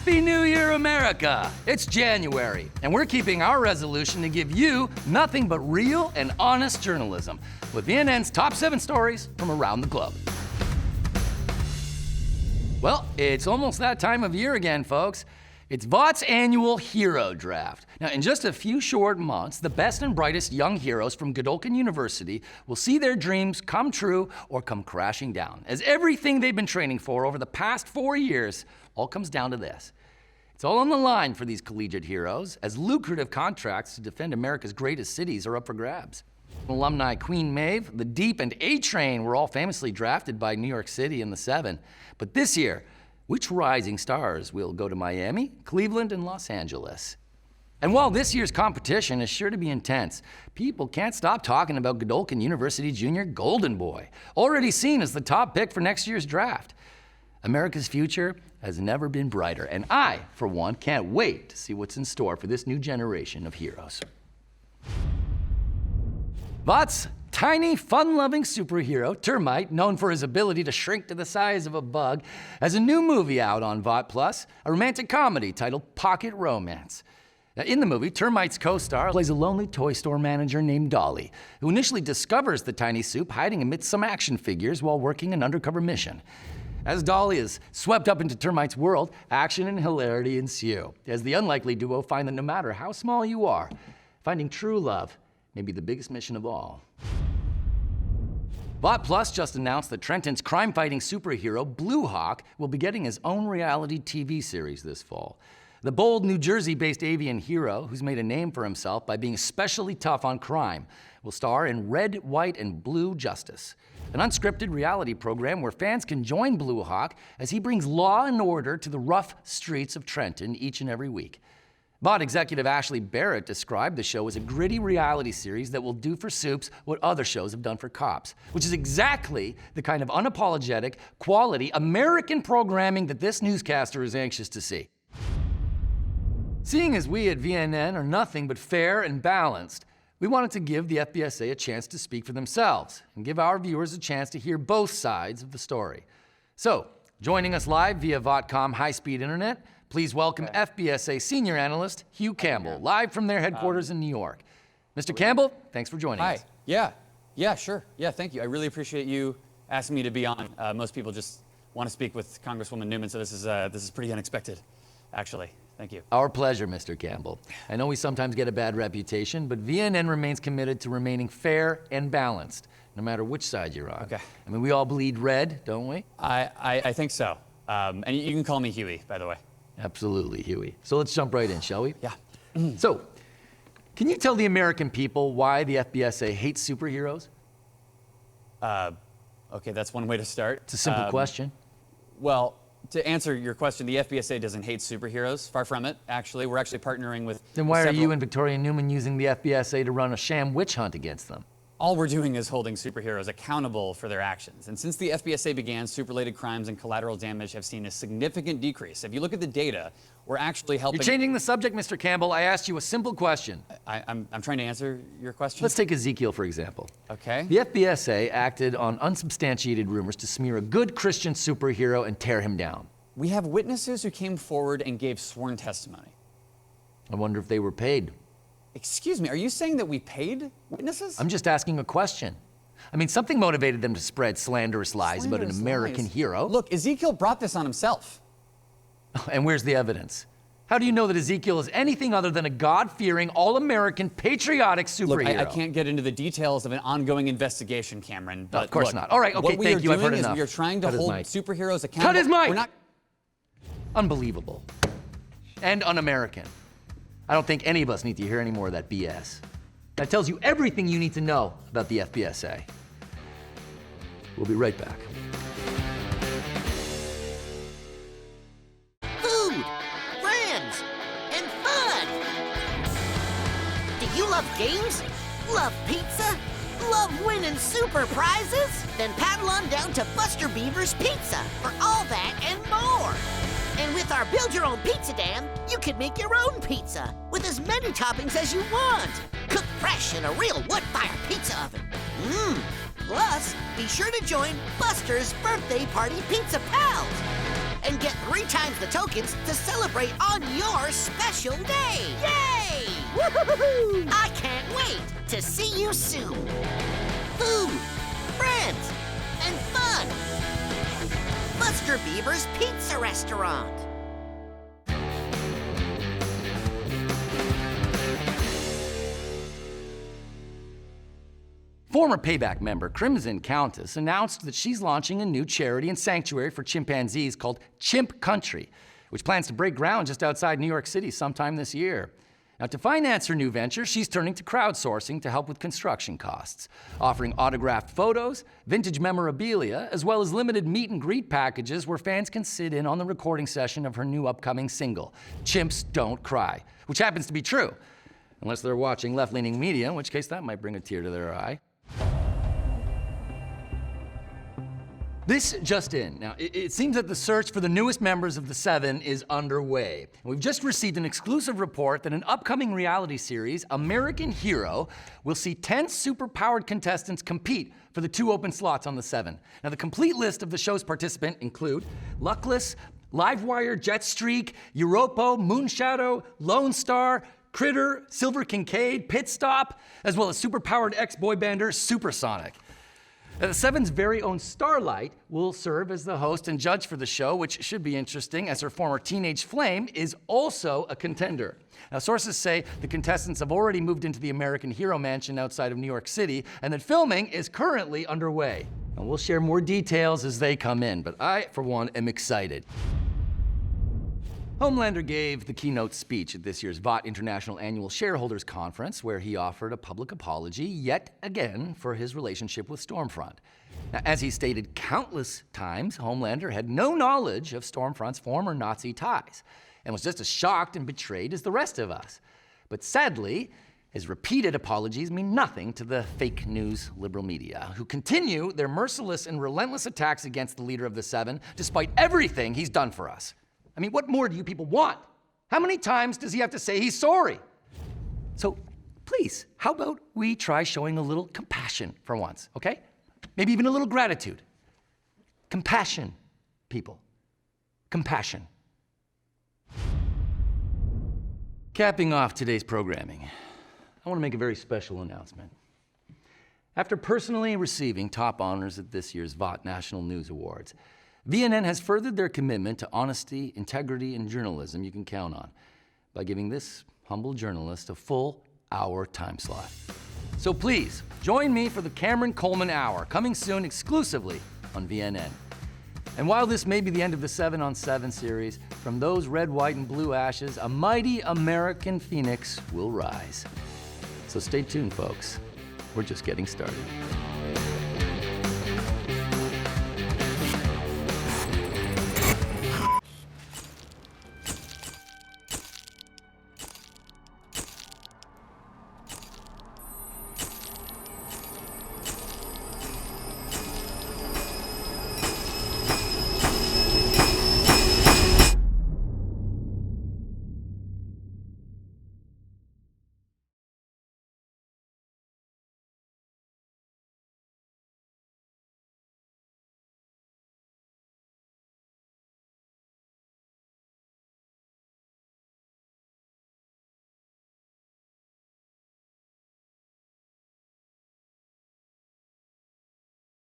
Happy New Year, America! It's January, and we're keeping our resolution to give you nothing but real and honest journalism with VNN's top 7 stories from around the globe. Well, it's almost that time of year again, folks. It's Vaught's annual Hero Draft. Now, in just a few short months, the best and brightest young heroes from Godolphin University will see their dreams come true or come crashing down, as everything they've been training for over the past 4 years all comes down to this. It's all on the line for these collegiate heroes, as lucrative contracts to defend America's greatest cities are up for grabs. Alumni Queen Maeve, the Deep, and A-Train were all famously drafted by New York City in the 7. But this year, which rising stars will go to Miami, Cleveland, and Los Angeles? And while this year's competition is sure to be intense, people can't stop talking about Godolphin University Junior Golden Boy, already seen as the top pick for next year's draft. America's future has never been brighter, and I, for one, can't wait to see what's in store for this new generation of heroes. Vaught's tiny, fun-loving superhero, Termite, known for his ability to shrink to the size of a bug, has a new movie out on Vought Plus, a romantic comedy titled Pocket Romance. Now, in the movie, Termite's co-star plays a lonely toy store manager named Dolly, who initially discovers the tiny soup hiding amidst some action figures while working an undercover mission. As Dolly is swept up into Termite's world, action and hilarity ensue, as the unlikely duo find that no matter how small you are, finding true love may be the biggest mission of all. Vought Plus just announced that Trenton's crime-fighting superhero, Blue Hawk, will be getting his own reality TV series this fall. The bold New Jersey-based avian hero, who's made a name for himself by being especially tough on crime, will star in Red, White, and Blue Justice, an unscripted reality program where fans can join Blue Hawk as he brings law and order to the rough streets of Trenton each and every week. Vought executive Ashley Barrett described the show as a gritty reality series that will do for soups what other shows have done for cops, which is exactly the kind of unapologetic, quality, American programming that this newscaster is anxious to see. Seeing as we at VNN are nothing but fair and balanced, we wanted to give the FBSA a chance to speak for themselves and give our viewers a chance to hear both sides of the story. So, joining us live via VoughtCom high-speed internet, please welcome FBSA Senior Analyst Hughie Campbell, live from their headquarters in New York. Mr. Campbell, thanks for joining us. Hi. Yeah, sure. Yeah, thank you. I really appreciate you asking me to be on. Most people just want to speak with Congresswoman Newman, so this is pretty unexpected, actually. Thank you. Our pleasure, Mr. Campbell. I know we sometimes get a bad reputation, but VNN remains committed to remaining fair and balanced, no matter which side you're on. Okay. I mean, we all bleed red, don't we? I think so. And you can call me Hughie, by the way. Absolutely, Hughie. So let's jump right in, shall we? Yeah. So, can you tell the American people why the FBSA hates superheroes? Okay, that's one way to start. It's a simple question. Well, to answer your question, the FBSA doesn't hate superheroes. Far from it, actually. We're actually partnering with Then why are you and Victoria Newman using the FBSA to run a sham witch hunt against them? All we're doing is holding superheroes accountable for their actions. And since the FBSA began, soup-related crimes and collateral damage have seen a significant decrease. If you look at the data, we're actually helping... You're changing the subject, Mr. Campbell. I asked you a simple question. I'm trying to answer your question. Let's take Ezekiel, for example. Okay. The FBSA acted on unsubstantiated rumors to smear a good Christian superhero and tear him down. We have witnesses who came forward and gave sworn testimony. I wonder if they were paid. Excuse me, are you saying that we paid witnesses? I'm just asking a question. I mean, something motivated them to spread slanderous lies about an American hero. Look, Ezekiel brought this on himself. And where's the evidence? How do you know that Ezekiel is anything other than a God-fearing, all-American, patriotic superhero? Look, I can't get into the details of an ongoing investigation, Cameron. But no, of course not. All right, okay, thank you. I've heard enough. We are trying to hold superheroes accountable. Cut his mic! We're not... Unbelievable. And un-American. I don't think any of us need to hear any more of that BS. That tells you everything you need to know about the FBSA. We'll be right back. Food, friends, and fun. Do you love games? Love pizza? Love winning super prizes? Then paddle on down to Buster Beaver's Pizza for all that and more. And with our Build Your Own Pizza Dam, you can make your own pizza with as many toppings as you want. Cooked fresh in a real wood-fire pizza oven. Plus, be sure to join Buster's Birthday Party Pizza Pals. and get 3 times the tokens to celebrate on your special day. Yay! Woo-hoo-hoo-hoo! I can't wait to see you soon. Food, friends, and fun. Buster Beaver's Pizza Restaurant. Former Payback member Crimson Countess announced that she's launching a new charity and sanctuary for chimpanzees called Chimp Country, which plans to break ground just outside New York City sometime this year. Now, to finance her new venture, she's turning to crowdsourcing to help with construction costs, offering autographed photos, vintage memorabilia, as well as limited meet and greet packages where fans can sit in on the recording session of her new upcoming single, Chimps Don't Cry, which happens to be true, unless they're watching left-leaning media, in which case that might bring a tear to their eye. This just in. Now, it seems that the search for the newest members of the Seven is underway. We've just received an exclusive report that an upcoming reality series, American Hero, will see 10 superpowered contestants compete for the 2 open slots on the Seven. Now, the complete list of the show's participants include Luckless, Livewire, Jetstreak, Europo, Moonshadow, Lone Star, Critter, Silver Kincaid, Pit Stop, as well as superpowered ex-boy bander Supersonic. The Seven's very own Starlight will serve as the host and judge for the show, which should be interesting as her former teenage flame is also a contender. Now, sources say the contestants have already moved into the American Hero mansion outside of New York City and that filming is currently underway. And we'll share more details as they come in, but I, for one, am excited. Homelander gave the keynote speech at this year's Vought International Annual Shareholders Conference, where he offered a public apology yet again for his relationship with Stormfront. Now, as he stated countless times, Homelander had no knowledge of Stormfront's former Nazi ties and was just as shocked and betrayed as the rest of us. But sadly, his repeated apologies mean nothing to the fake news liberal media, who continue their merciless and relentless attacks against the leader of the Seven, despite everything he's done for us. I mean, what more do you people want? How many times does he have to say he's sorry? So please, how about we try showing a little compassion for once, okay? Maybe even a little gratitude. Compassion, people. Compassion. Capping off today's programming, I want to make a very special announcement. After personally receiving top honors at this year's Vought National News Awards, VNN has furthered their commitment to honesty, integrity, and journalism you can count on by giving this humble journalist a full hour time slot. So please, join me for the Cameron Coleman Hour, coming soon exclusively on VNN. And while this may be the end of the 7 on 7 series, from those red, white, and blue ashes, a mighty American phoenix will rise. So stay tuned, folks. We're just getting started.